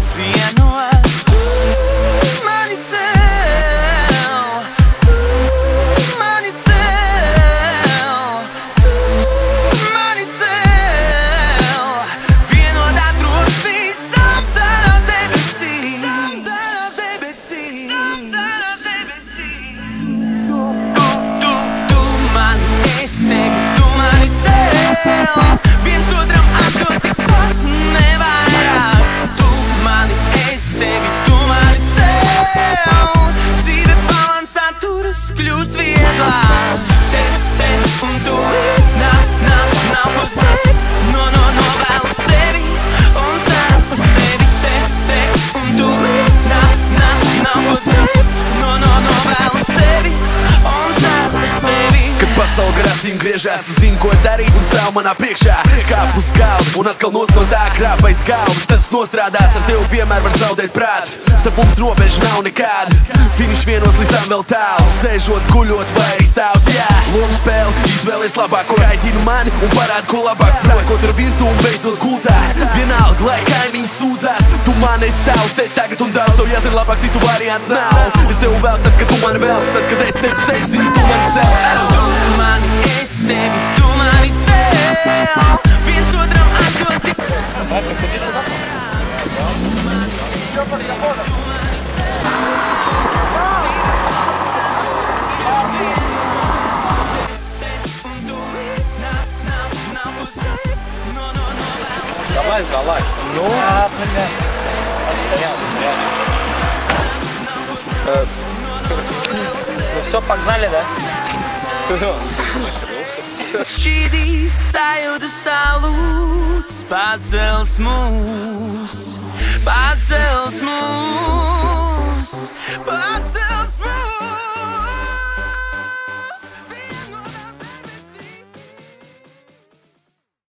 mūs vienos. Mani cel, mani cel, mani cel, vienot atrodas visam tās debesīs. Es tevi, tu mani cel, viens otram atdod tikpat nevairāk. Tu mani, es tevi, tu mani cel, dzīve balansā turas kļūst vieglāk. Te un tu, nav uz tevi, novēlu sevi un ceru uz tevi. Te un tu, nav uz tevi, novēlu sevi un ceru uz tevi. Pasaule gar acīm griežās, tu zini, ko darīt un stāv manā priekšā. Kāp uz galdu un atkal nos no tā krāpais galvas. Tas nostrādās, ar tevi vienmēr var zaudēt prātu. Starp mums robeža nav nekāda, finiš vienos līdz tam vēl tālu. Sēžot, guļot vai stāvs, jā. Lomu spēli, izvēlies labāko, kaitini mani un parādi, ko labāk. Sākot ar virtu un beidzot gultā, vienalga, lai kaimiņi sūdzās. Tu man esi tavs, te tagad un daudz, tev jāzina labāk, citu variantu nav. Es tev vēl tad, kad tu mani vēl, tad, kad es tevi ceļu, zini, tu mani cel. Mani, es tevi, tu mani cel, viens otram atdod tikpat. Залазь. Ну, ну все, погнали, да? Šķīdīs sajūtu salūts, pacels mūs, pacels mūs, pacels mūs.